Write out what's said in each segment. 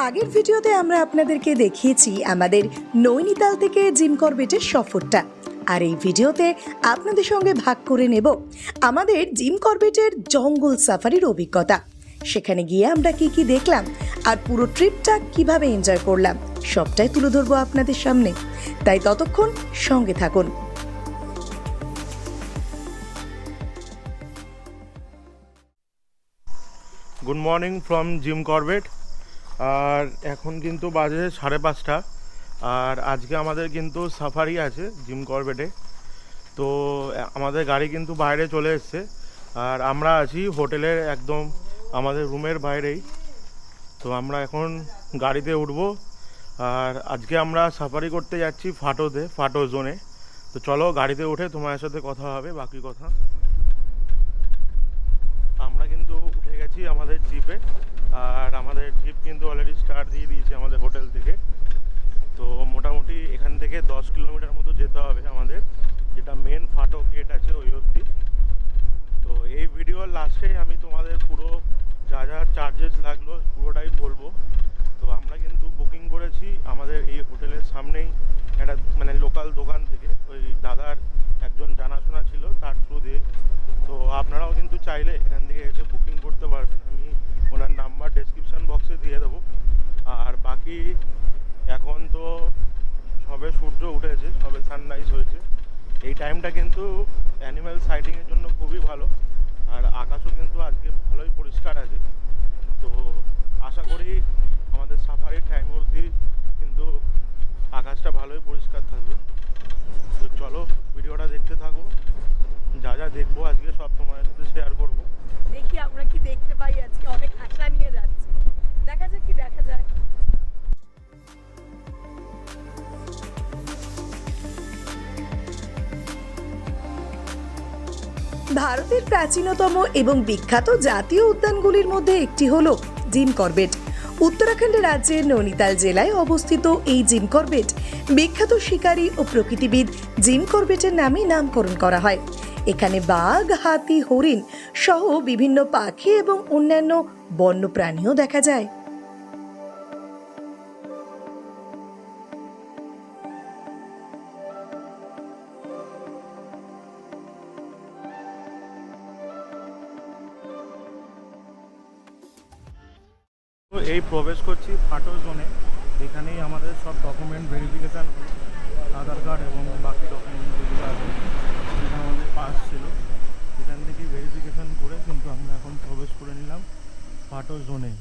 আগের ভিডিওতে আমরা আপনাদেরকে দেখিয়েছি আমাদের নৈনিতাল থেকে জিম করবেটের সফরটা, আর এই ভিডিওতে আপনাদের সঙ্গে ভাগ করে নেব আমাদের জিম করবেটের জঙ্গল সাফারির অভিজ্ঞতা। সেখানে গিয়ে আমরা কি কি দেখলাম আর পুরো ট্রিপটা কিভাবে এনজয় করলাম সবটাই তুলে ধরবো আপনাদের সামনে, তাই ততক্ষণ সঙ্গে থাকুন। Good morning from Jim Corbett. আর এখন কিন্তু বাজে 5:30, আর আজকে আমাদের কিন্তু সাফারি আছে জিম করবেটে। তো আমাদের গাড়ি কিন্তু বাইরে চলে এসছে, আর আমরা আছি হোটেলের একদম আমাদের রুমের বাইরেই। তো আমরা এখন গাড়িতে উঠবো, আর আজকে আমরা সাফারি করতে যাচ্ছি ফাটো জোনে। তো চলো গাড়িতে উঠে তোমার সাথে কথা হবে বাকি কথা। আমরা কিন্তু উঠে গেছি আমাদের জিপে, আর আমাদের জিপ কিন্তু অলরেডি স্টার্ট দিয়ে দিয়েছে আমাদের হোটেল থেকে। তো মোটামুটি এখান থেকে 10 কিলোমিটার মতো যেতে হবে আমাদের, যেটা মেন ফাটক গেট আছে ওই অবধি। তো এই ভিডিওর লাস্টে আমি তোমাদের পুরো যা যা চার্জেস লাগলো পুরোটাই বলবো। তো আমরা কিন্তু বুকিং করেছি আমাদের এই হোটেলের সামনেই একটা মানে লোকাল দোকান থেকে, ওই দাদার একজন জানাশোনা ছিল তার থ্রু দিয়ে। তো আপনারাও কিন্তু চাইলে এখান থেকে এসে বুকিং করতে পারবেন, আমি ওনার নাম্বার ডেসক্রিপশান বক্সে দিয়ে দেবো। আর বাকি এখন তো সবে সূর্য উঠেছে, সবে সানরাইজ হয়েছে। এই টাইমটা কিন্তু অ্যানিম্যাল সাইটিংয়ের জন্য খুবই ভালো, আর আকাশও কিন্তু আজকে ভালোই পরিষ্কার আছে। তো আশা করি আমাদের সাফারির টাইম অবধি কিন্তু আকাশটা ভালোই পরিষ্কার থাকবে। তো চলো ভিডিওটা দেখতে থাকো, যা যা দেখবো আজকে সব তোমার সাথে শেয়ার করবো। দেখি আমরা কি দেখতে পাই আজকে, অনেক আশা নিয়ে যাচ্ছি, দেখা যাক কি দেখা যায়। ভারতের প্রাচীনতম এবং বিখ্যাত জাতীয় উদ্যানগুলির মধ্যে একটি হল জিম করবেট। উত্তরাখণ্ড রাজ্যের নৈনিতাল জেলায় অবস্থিত এই জিম করবেট বিখ্যাত শিকারী ও প্রকৃতিবিদ জিম করবেটের নামে নামকরণ করা হয়। এখানে বাঘ, হাতি, হরিণ সহ বিভিন্ন পাখি এবং অন্যান্য বন্য প্রাণীও দেখা যায়। তো এই প্রবেশ করছি ফাটো জোনে। এখানেই আমাদের সব ডকুমেন্ট ভেরিফিকেশান হলো, আধার কার্ড এবং বাকি ডকুমেন্ট যেগুলো আছে, সেটা আমাদের পাস ছিল, সেখান থেকেই ভেরিফিকেশান করে কিন্তু আমরা এখন প্রবেশ করে নিলাম ফাটো জোনে।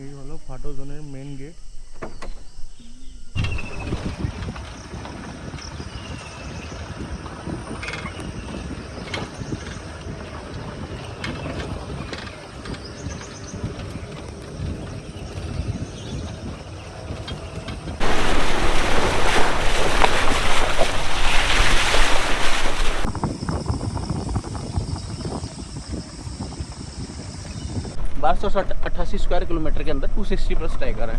এই হলো ফাটো জোনের মেন গেট। बारह 88 स्क्वायर किलोमीटर के अंदर 260 प्लस टाइगर है।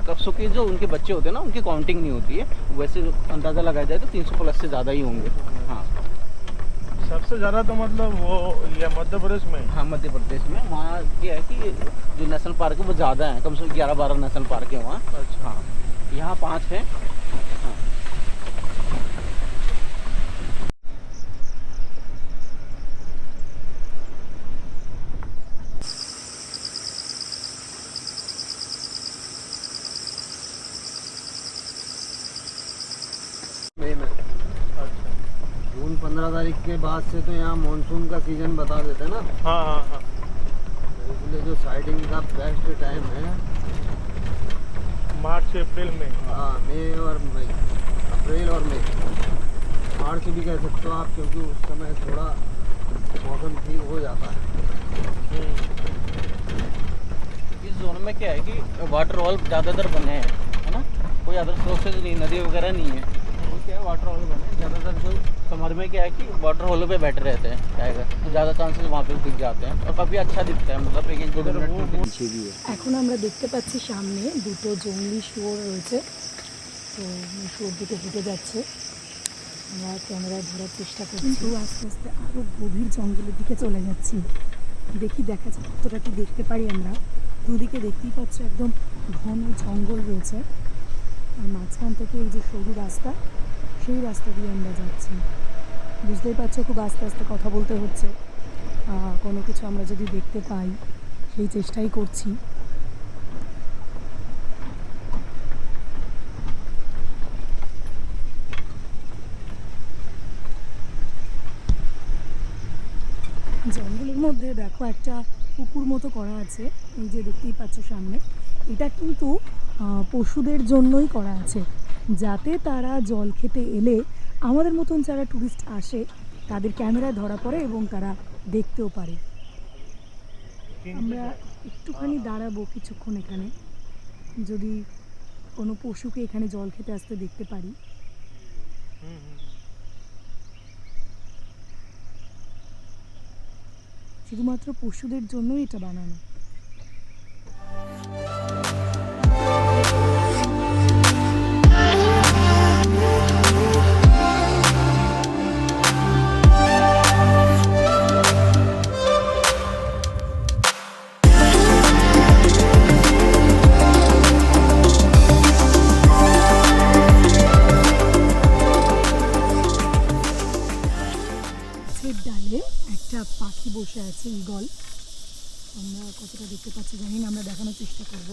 कप्सों के जो उनके बच्चे होते हैं ना, उनकी काउंटिंग नहीं होती है, वैसे अंदाज़ा लगाया जाए तो 300 प्लस से ज़्यादा ही होंगे। हाँ, सबसे ज़्यादा तो मतलब वो ये मध्य प्रदेश में। हाँ, मध्य प्रदेश में वहाँ क्या है कि जो नेशनल पार्क है वो ज़्यादा है, कम से कम 11-12 नेशनल पार्क है वहाँ। अच्छा। हाँ, यहाँ 5 हैं। हाँ, अच्छा। जून 15 तारीख के बाद से तो यहाँ मानसून का सीजन बता देते हैं ना, हाँ हाँ हाँ। तो इसलिए जो साइडिंग का बेस्ट टाइम है मार्च अप्रैल में। हाँ, मई और मई, अप्रैल और मई, मार्च भी कह सकते हो आप, क्योंकि उस समय थोड़ा मौसम ठीक हो जाता है। इस जोन में क्या है कि वाटर हॉल ज़्यादातर बने हैं, है ना, कोई अदर सोर्सेज नहीं, नदी वगैरह नहीं है, तो क्या है वाटर हॉल बने हैं ज़्यादातर। जो समर में क्या है कि वाटर हॉलों पे बैठे रहते हैं टाइगर, तो ज़्यादा चांसेस वहाँ पे दिख जाते हैं, और काफ़ी अच्छा दिखता है, मतलब एक पीछे भी है। এখন আমরা দেখতে পাচ্ছি সামনে দুটো জংলি শুয়োর রয়েছে, তো শুয়োর দুটো হেঁটে যাচ্ছে। আমরা ক্যামেরায় ধরার চেষ্টা করছি, কিন্তু আস্তে আস্তে আরও গভীর জঙ্গলের দিকে চলে যাচ্ছি। দেখি দেখা যাক কতটা কি দেখতে পারি আমরা। দুদিকে দেখতেই পাচ্ছ একদম ঘন জঙ্গল রয়েছে, আর মাঝখান থেকে এই যে সরু রাস্তা, সেই রাস্তা দিয়ে আমরা যাচ্ছি। বুঝতেই পারছো খুব আস্তে আস্তে কথা বলতে হচ্ছে। কোনো কিছু আমরা যদি দেখতে পাই সেই চেষ্টাই করছি। জঙ্গলের মধ্যে দেখো একটা পুকুর মতো করা আছে, এই যে দেখতেই পাচ্ছ সামনে। এটা কিন্তু পশুদের জন্যই করা আছে, যাতে তারা জল খেতে এলে আমাদের মতন যারা টুরিস্ট আসে তাদের ক্যামেরায় ধরা পড়ে এবং তারা দেখতেও পারে। আমরা একটুখানি দাঁড়াবো কিছুক্ষণ এখানে, যদি কোনো পশুকে এখানে জল খেতে আসতে দেখতে পারি। শুধুমাত্র পশুদের জন্যই এটা বানানো। ডালে একটা পাখি বসে আছে, ঈগল। আমরা কতটা দেখতে পাচ্ছি জানি না, আমরা দেখানোর চেষ্টা করব।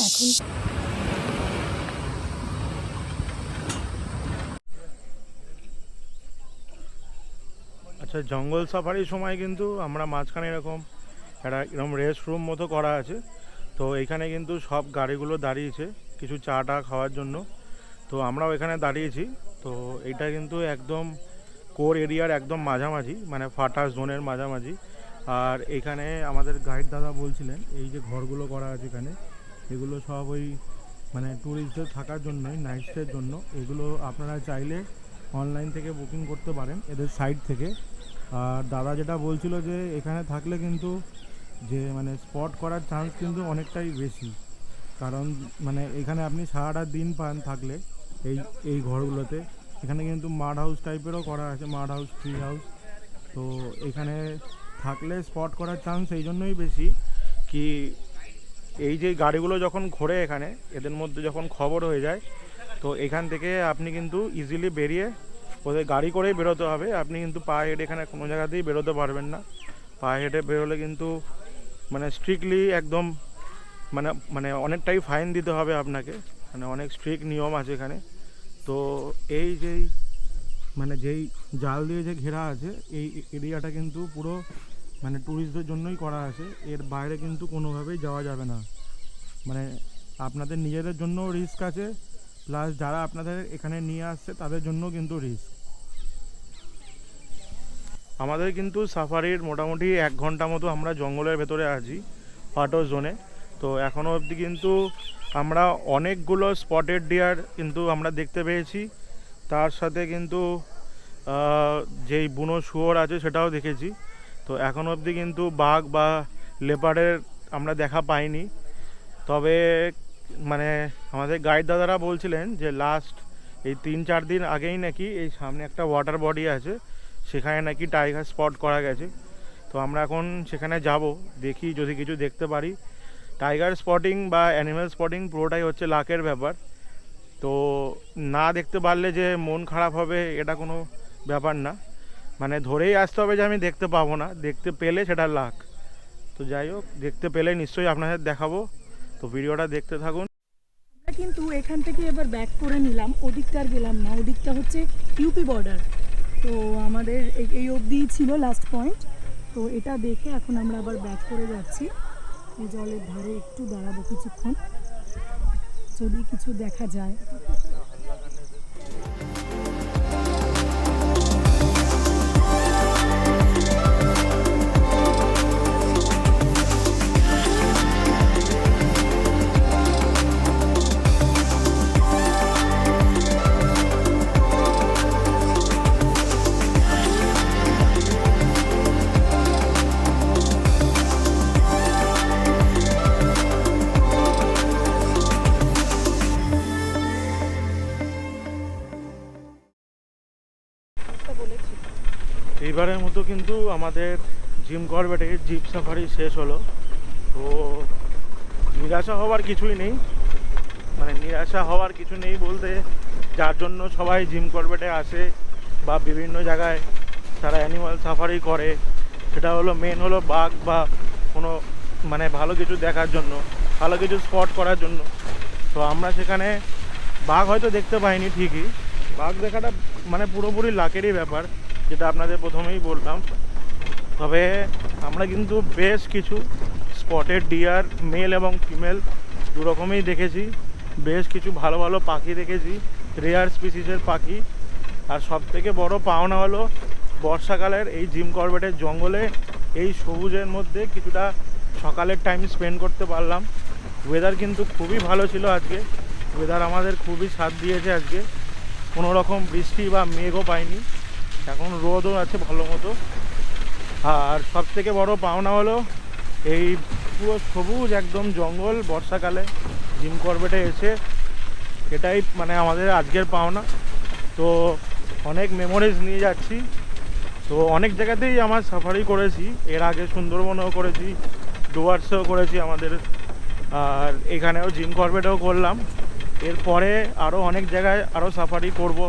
এখন আচ্ছা, জঙ্গল সাফারির সময় কিন্তু আমরা মাঝখানে এরকম রেস্ট রুম মতো করা আছে। তো এইখানে কিন্তু সব গাড়িগুলো দাঁড়িয়েছে কিছু চা টা খাওয়ার জন্য, তো আমরাও এখানে দাঁড়িয়েছি। তো এটা কিন্তু একদম কোর এরিয়ার একদম মাঝামাঝি, মানে ফাটা জোনের মাঝামাঝি। আর এখানে আমাদের গাইড দাদা বলছিলেন এই যে ঘরগুলো করা আছে এখানে, এগুলো সব ওই মানে ট্যুরিস্টদের থাকার জন্যই, নাইট স্টের জন্য। এগুলো আপনারা চাইলে অনলাইন থেকে বুকিং করতে পারেন এদের সাইট থেকে। আর দাদা যেটা বলছিল যে এখানে থাকলে কিন্তু যে মানে স্পট করার চান্স কিন্তু অনেকটাই বেশি, কারণ মানে এখানে আপনি সারাটা দিন পান থাকলে এই ঘরগুলোতে। এখানে কিন্তু মাড হাউস টাইপেরও করা আছে, মাড হাউস, ট্রি হাউস। তো এখানে থাকলে স্পট করার চান্স এই জন্যই বেশি কি এই যে গাড়িগুলো যখন ঘোরে এখানে, এদের মধ্যে যখন খবর হয়ে যায়, তো এখান থেকে আপনি কিন্তু ইজিলি বেরিয়ে ওদের গাড়ি করেই বেরোতে হবে। আপনি কিন্তু পা হেঁটে এখানে কোনো জায়গাতেই বেরোতে পারবেন না। পা হেঁটে বেরোলে কিন্তু মানে স্ট্রিক্টলি একদম মানে মানে অনেকটাই ফাইন দিতে হবে আপনাকে, মানে অনেক স্ট্রিক্ট নিয়ম আছে এখানে। তো এই যেই মানে যেই জাল দিয়ে যে ঘেরা আছে এই এরিয়াটা কিন্তু পুরো মানে ট্যুরিস্টদের জন্যই করা আছে। এর বাইরে কিন্তু কোনোভাবেই যাওয়া যাবে না, মানে আপনাদের নিজেদের জন্য রিস্ক আছে, প্লাস যারা আপনাদের এখানে নিয়ে আসছে তাদের জন্য কিন্তু রিস্ক। আমাদের কিন্তু সাফারির মোটামুটি 1 ঘন্টা মতো আমরা জঙ্গলের ভেতরে আছি ফাটো জোনে। তো এখনও অবধি কিন্তু আমরা অনেকগুলো স্পটেড ডিয়ার কিন্তু আমরা দেখতে পেয়েছি, তার সাথে কিন্তু যেই বুনো শুয়োর আছে সেটাও দেখেছি। তো এখনও অবধি কিন্তু বাঘ বা লেপার্ডের আমরা দেখা পাইনি। তবে মানে আমাদের গাইড দাদারা বলছিলেন যে লাস্ট এই 3-4 দিন আগেই নাকি এই সামনে একটা ওয়াটার বডি আছে, সেখানে নাকি টাইগার স্পট করা গেছে। তো আমরা এখন সেখানে যাব, দেখি যদি কিছু দেখতে পারি। টাইগার স্পটিং বা অ্যানিম্যাল স্পটিং পুরোটাই হচ্ছে লাকের ব্যাপার। তো না দেখতে পারলে যে মন খারাপ হবে এটা কোনো ব্যাপার না, মানে ধরেই আসতে হবে যে আমি দেখতে পাবো না, দেখতে পেলে সেটা লাক। তো যাই হোক, দেখতে পেলে নিশ্চয়ই আপনাদের দেখাবো। তো ভিডিওটা দেখতে থাকুন। আমরা কিন্তু এখান থেকে এবার ব্যাক করে নিলাম, ওদিকটা আর গেলাম না। ওদিকটা হচ্ছে ইউপি বর্ডার। তো আমাদের এই অবধি ছিল লাস্ট পয়েন্ট। তো এটা দেখে এখন আমরা আবার ব্যাক করে যাচ্ছি। এই জলের ধারে একটু দাঁড়াবো কিছুক্ষণ, যদি কিছু দেখা যায়। এইবারের মতো কিন্তু আমাদের জিম করবেটে জিপ সাফারি শেষ হলো। তো নিরাশা হওয়ার কিছুই নেই, মানে নিরাশা হওয়ার কিছু নেই বলতে, যার জন্য সবাই জিম করবেটে আসে বা বিভিন্ন জায়গায় তারা অ্যানিমাল সাফারি করে, সেটা হলো মেন হলো বাঘ বা কোনো মানে ভালো কিছু দেখার জন্য, ভালো কিছু স্পট করার জন্য। তো আমরা সেখানে বাঘ হয়তো দেখতে পাইনি ঠিকই, বাঘ দেখাটা মানে পুরোপুরি লাকেরই ব্যাপার, যেটা আপনাদের প্রথমেই বললাম। তবে আমরা কিন্তু বেশ কিছু স্পটেড ডিয়ার মেল এবং ফিমেল দু রকমই দেখেছি, বেশ কিছু ভালো ভালো পাখি দেখেছি, রেয়ার স্পিসিসের পাখি। আর সবথেকে বড় পাওনা হলো বর্ষাকালের এই জিম করবেটের জঙ্গলে এই সবুজের মধ্যে কিছুটা সকালের টাইম স্পেন্ড করতে পারলাম। ওয়েদার কিন্তু খুবই ভালো ছিল আজকে, ওয়েদার আমাদের খুবই সাথ দিয়েছে আজকে, কোনো রকম বৃষ্টি বা মেঘও পাইনি, এখন রোদও আছে ভালো মতো। আর সবথেকে বড় পাওনা হলো এই পুরো সবুজ একদম জঙ্গল বর্ষাকালে জিম করবেটে এসে, এটাই মানে আমাদের আজকের পাওনা। তো অনেক মেমোরিজ নিয়ে যাচ্ছি। তো অনেক জায়গাতেই আমার সাফারি করেছি, এর আগে সুন্দরবনেও করেছি, ডুয়ার্সেও করেছি আমাদের, আর এখানেও জিম করবেটেও করলাম। এরপরে আরও অনেক জায়গায় আরও সাফারি করব,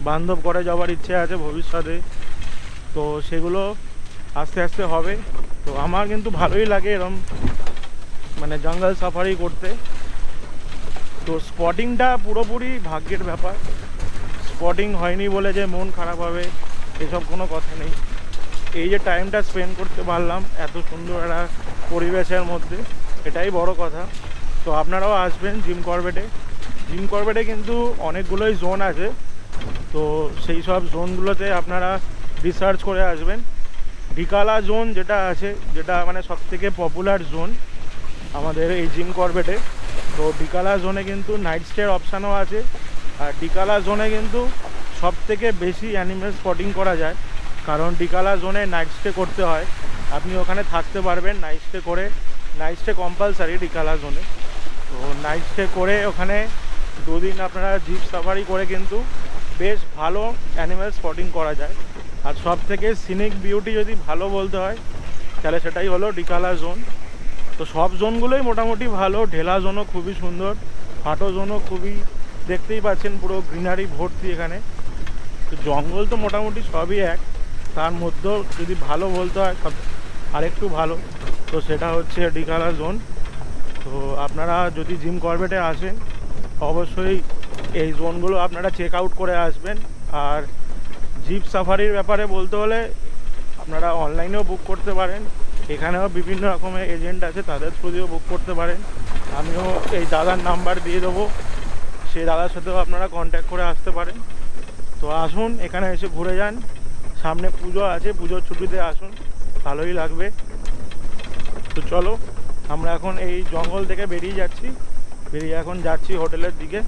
বান্ধবগড়ে যাওয়ার ইচ্ছে আছে ভবিষ্যতে, তো সেগুলো আস্তে আস্তে হবে। তো আমার কিন্তু ভালোই লাগে এরম মানে জঙ্গল সাফারি করতে। তো স্পটিংটা পুরোপুরি ভাগ্যের ব্যাপার, স্পটিং হয়নি বলে যে মন খারাপ হবে এসব কোনো কথা নেই। এই যে টাইমটা স্পেন্ড করতে পারলাম এত সুন্দর একটা পরিবেশের মধ্যে, এটাই বড় কথা। তো আপনারাও আসবেন জিম করবেটে। জিম করবেটে কিন্তু অনেকগুলোই জোন আছে, তো সেই সব জোনগুলোতে আপনারা রিসার্চ করে আসবেন। ডিকালা জোন যেটা আছে, যেটা মানে সবথেকে পপুলার জোন আমাদের এই জিম করবেটে, তো ডিকালা জোনে কিন্তু নাইট স্টের অপশানও আছে। আর ডিকালা জোনে কিন্তু সবথেকে বেশি অ্যানিমেল স্পটিং করা যায়, কারণ ডিকালা জোনে নাইট স্টে করতে হয়, আপনি ওখানে থাকতে পারবেন নাইট স্টে করে, নাইট স্টে কম্পালসারি ডিকালা জোনে। তো নাইট স্টে করে ওখানে 2 দিন আপনারা জিপ সাফারি করে কিন্তু বেশ ভালো অ্যানিমেল স্পটিং করা যায়। আর সব থেকে সিনিক বিউটি যদি ভালো বলতে হয় তাহলে সেটাই হলো ডিকালা জোন। তো সব জোনগুলোই মোটামুটি ভালো, ঢেলা জোনও খুবই সুন্দর, হাঁটো জোনও খুবই, দেখতেই পাচ্ছেন পুরো গ্রিনারি ভর্তি এখানে। তো জঙ্গল তো মোটামুটি সবই এক, তার মধ্যেও যদি ভালো বলতে হয় সব আরেকটু ভালো, তো সেটা হচ্ছে ডিকালা জোন। তো আপনারা যদি জিম করবেটে আসেন অবশ্যই এই জোনগুলো আপনারা চেক আউট করে আসবেন। আর জিপ সাফারির ব্যাপারে বলতে হলে আপনারা অনলাইনেও বুক করতে পারেন, এখানেও বিভিন্ন রকমের এজেন্ট আছে, তাদের থ্রু দিয়েও বুক করতে পারেন। আমিও এই দাদার নাম্বার দিয়ে দেবো, সেই দাদার সাথেও আপনারা কন্ট্যাক্ট করে আসতে পারেন। তো আসুন এখানে এসে ঘুরে যান, সামনে পুজো আছে, পুজোর ছুটিতে আসুন, ভালোই লাগবে। তো চলো আমরা এখন এই জঙ্গল থেকে বেরিয়ে যাচ্ছি, বেরিয়ে এখন যাচ্ছি হোটেলের দিকে।